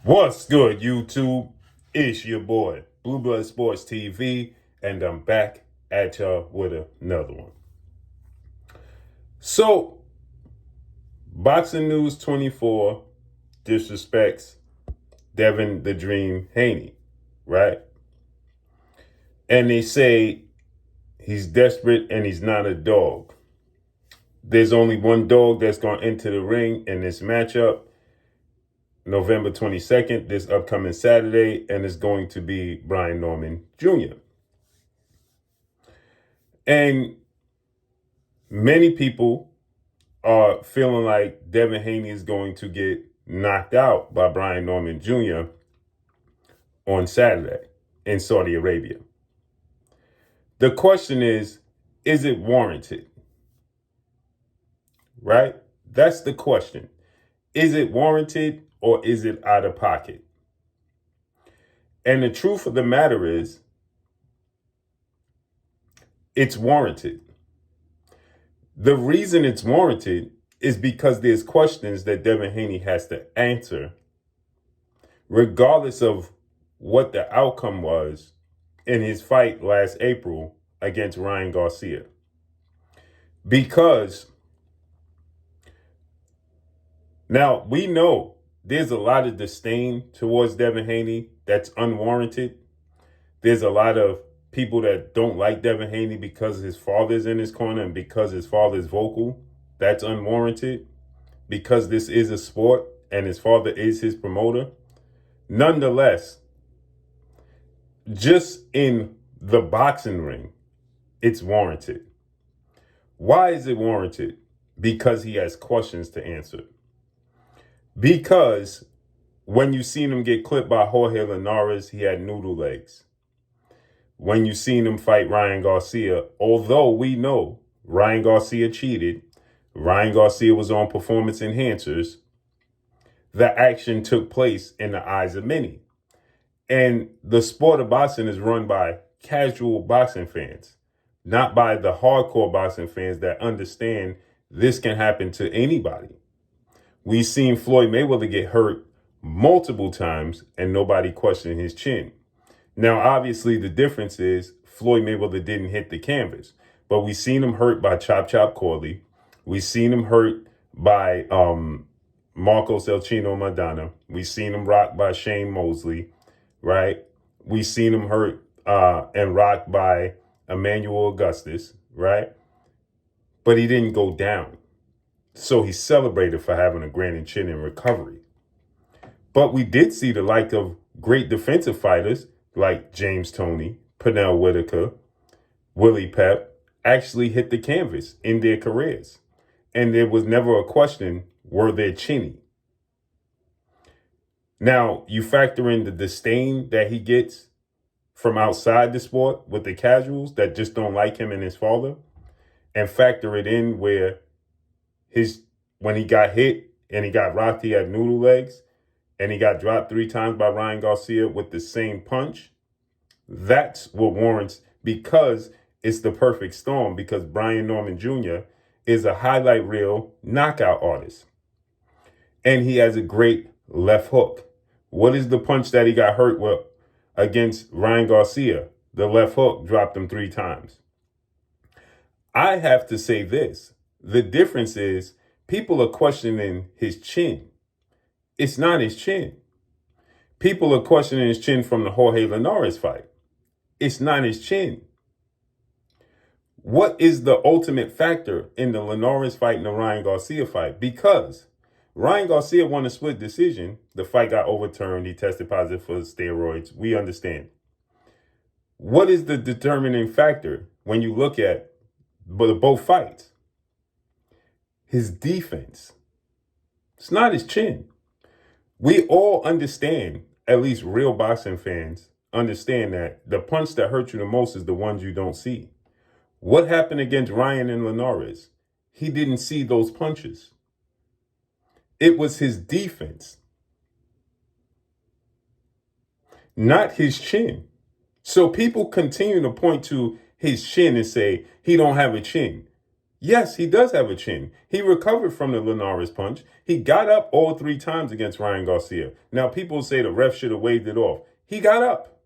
What's good, YouTube? It's your boy, Blue Blood Sports TV, and I'm back at y'all with another one. So, Boxing News 24 disrespects Devin the Dream Haney, right? And they say he's desperate and he's not a dog. There's only one dog that's going to enter the ring in this matchup, November 22nd, this upcoming Saturday, and it's going to be Brian Norman Jr. And many people are feeling like Devin Haney is going to get knocked out by Brian Norman Jr. on Saturday in Saudi Arabia. The question is it warranted? Right? That's the question. Is it warranted or is it out of pocket? And the truth of the matter is, it's warranted. The reason it's warranted is because there's questions that Devin Haney has to answer, regardless of what the outcome was in his fight last April against Ryan Garcia. Because now we know there's a lot of disdain towards Devin Haney that's unwarranted. There's a lot of people that don't like Devin Haney because his father's in his corner and because his father's vocal. That's unwarranted because this is a sport and his father is his promoter. Nonetheless, just in the boxing ring, it's warranted. Why is it warranted? Because he has questions to answer. Because when you seen him get clipped by Jorge Linares, he had noodle legs. When you seen him fight Ryan Garcia, although we know Ryan Garcia cheated, Ryan Garcia was on performance enhancers, the action took place in the eyes of many. And the sport of boxing is run by casual boxing fans, not by the hardcore boxing fans that understand this can happen to anybody. We've seen Floyd Mayweather get hurt multiple times and nobody questioned his chin. Now, obviously, the difference is Floyd Mayweather didn't hit the canvas, but we've seen him hurt by Chop Chop Corley. We've seen him hurt by Marcos El Chino Maidana. We've seen him rocked by Shane Mosley, right? We've seen him hurt and rocked by Emmanuel Augustus, right? But he didn't go down. So he's celebrated for having a granite chin in recovery. But we did see the like of great defensive fighters like James Toney, Pernell Whitaker, Willie Pep actually hit the canvas in their careers. And there was never a question, were they chinny? Now, you factor in the disdain that he gets from outside the sport with the casuals that just don't like him and his father, and factor it in where when he got hit and he got rocked, he had noodle legs, and he got dropped 3 times by Ryan Garcia with the same punch. That's what warrants, because it's the perfect storm, because Brian Norman Jr. is a highlight reel knockout artist. And he has a great left hook. What is the punch that he got hurt with against Ryan Garcia? The left hook dropped him 3 times. I have to say this. The difference is people are questioning his chin. It's not his chin. People are questioning his chin from the Jorge Linares fight. It's not his chin. What is the ultimate factor in the Linares fight and the Ryan Garcia fight? Because Ryan Garcia won a split decision. The fight got overturned. He tested positive for steroids. We understand. What is the determining factor when you look at both fights? His defense. It's not his chin. We all understand, at least real boxing fans understand, that the punch that hurts you the most is the ones you don't see. What happened against Ryan and Linares? He didn't see those punches. It was his defense, not his chin. So people continue to point to his chin and say he don't have a chin. Yes, he does have a chin. He recovered from the Linares punch. He got up all 3 times against Ryan Garcia. Now, people say the ref should have waved it off. He got up,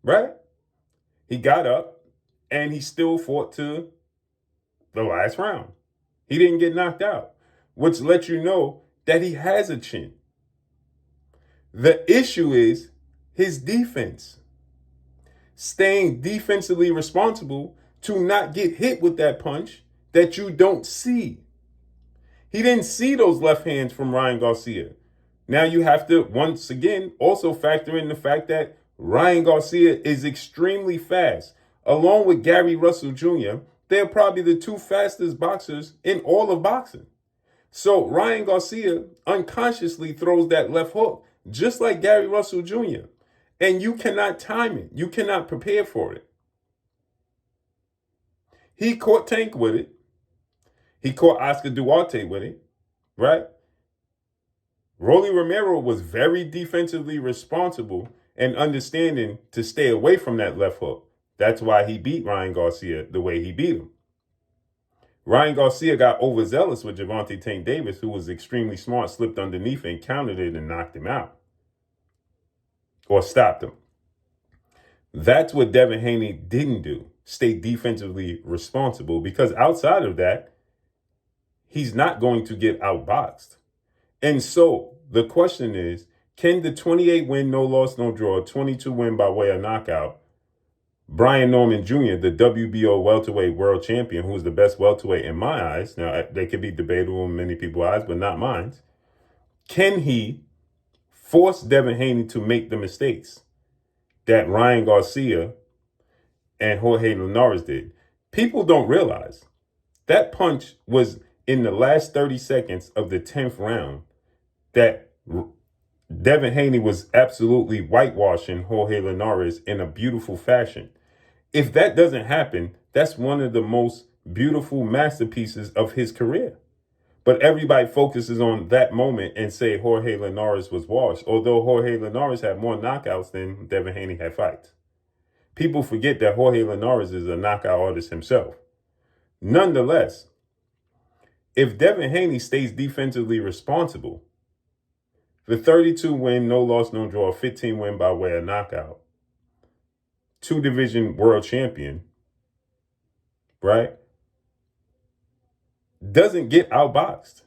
right? He got up, and he still fought to the last round. He didn't get knocked out, which lets you know that he has a chin. The issue is his defense. Staying defensively responsible to not get hit with that punch that you don't see. He didn't see those left hands from Ryan Garcia. Now you have to, once again, also factor in the fact that Ryan Garcia is extremely fast. Along with Gary Russell Jr., they're probably the 2 fastest boxers in all of boxing. So Ryan Garcia unconsciously throws that left hook, just like Gary Russell Jr. And you cannot time it. You cannot prepare for it. He caught Tank with it. He caught Oscar Duarte with it, right? Rolly Romero was very defensively responsible and understanding to stay away from that left hook. That's why he beat Ryan Garcia the way he beat him. Ryan Garcia got overzealous with Gervonta Tank Davis, who was extremely smart, slipped underneath and countered it and knocked him out. Or stopped him. That's what Devin Haney didn't do. Stay defensively responsible, because outside of that, he's not going to get outboxed. And so the question is, can the 28 win, no loss, no draw, 22 win by way of knockout, Brian Norman Jr., the WBO welterweight world champion, who's the best welterweight in my eyes, now they could be debatable in many people's eyes, but not mine, can he force Devin Haney to make the mistakes that Ryan Garcia and Jorge Linares did? People don't realize that punch was in the last 30 seconds of the 10th round that Devin Haney was absolutely whitewashing Jorge Linares in a beautiful fashion. If that doesn't happen, that's one of the most beautiful masterpieces of his career. But everybody focuses on that moment and say Jorge Linares was washed, although Jorge Linares had more knockouts than Devin Haney had fights. People forget that Jorge Linares is a knockout artist himself. Nonetheless, if Devin Haney stays defensively responsible, the 32 win, no loss, no draw, 15 win by way of knockout, 2-division world champion, right, doesn't get outboxed.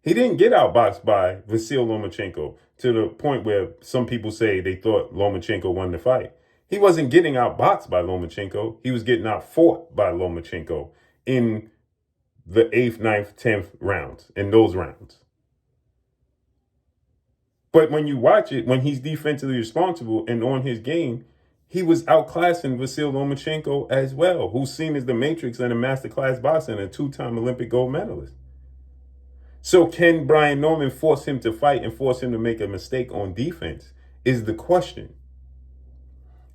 He didn't get outboxed by Vasyl Lomachenko to the point where some people say they thought Lomachenko won the fight. He wasn't getting outboxed by Lomachenko. He was getting outfought by Lomachenko in the 8th, 9th, 10th rounds, in those rounds. But when you watch it, when he's defensively responsible and on his game, he was outclassing Vasyl Lomachenko as well, who's seen as the Matrix and a masterclass boxer and a 2-time Olympic gold medalist. So can Brian Norman force him to fight and force him to make a mistake on defense is the question.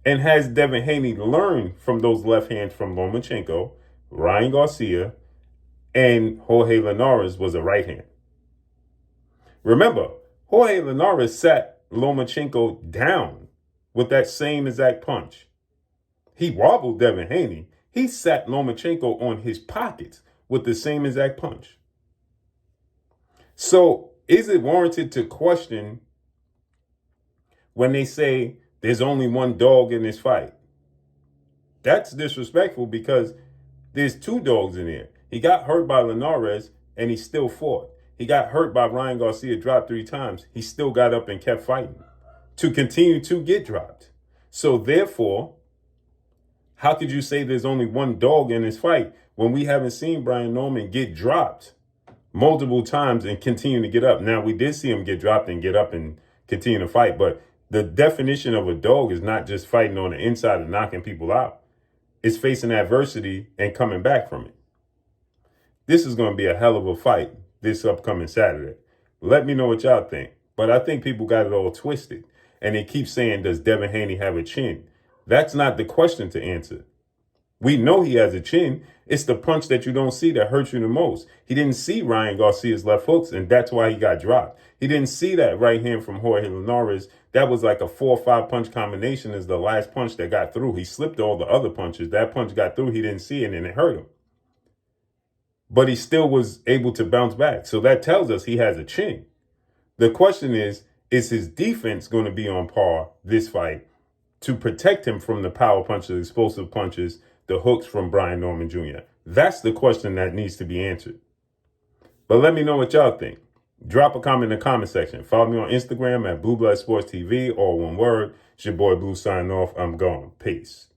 And has Devin Haney learned from those left hands from Lomachenko, Ryan Garcia, and Jorge Linares was a right hand? Remember, Jorge Linares sat Lomachenko down with that same exact punch. He wobbled Devin Haney. He sat Lomachenko on his pockets with the same exact punch. So is it warranted to question when they say there's only one dog in this fight? That's disrespectful, because there's 2 dogs in there. He got hurt by Linares and he still fought. He got hurt by Ryan Garcia, dropped 3 times. He still got up and kept fighting to continue to get dropped. So therefore, how could you say there's only one dog in this fight when we haven't seen Brian Norman get dropped multiple times and continue to get up? Now, we did see him get dropped and get up and continue to fight, but the definition of a dog is not just fighting on the inside and knocking people out. It's facing adversity and coming back from it. This is going to be a hell of a fight this upcoming Saturday. Let me know what y'all think. But I think people got it all twisted. And they keep saying, does Devin Haney have a chin? That's not the question to answer. We know he has a chin. It's the punch that you don't see that hurts you the most. He didn't see Ryan Garcia's left hooks, and that's why he got dropped. He didn't see that right hand from Jorge Linares. That was like a 4 or 5 punch combination is the last punch that got through. He slipped all the other punches. That punch got through. He didn't see it, and it hurt him. But he still was able to bounce back. So that tells us he has a chin. The question is his defense going to be on par this fight to protect him from the power punches, explosive punches, the hooks from Brian Norman Jr.? That's the question that needs to be answered. But let me know what y'all think. Drop a comment in the comment section. Follow me on Instagram at Blue Blood Sports TV, all one word. It's your boy Blue signing off. I'm gone. Peace.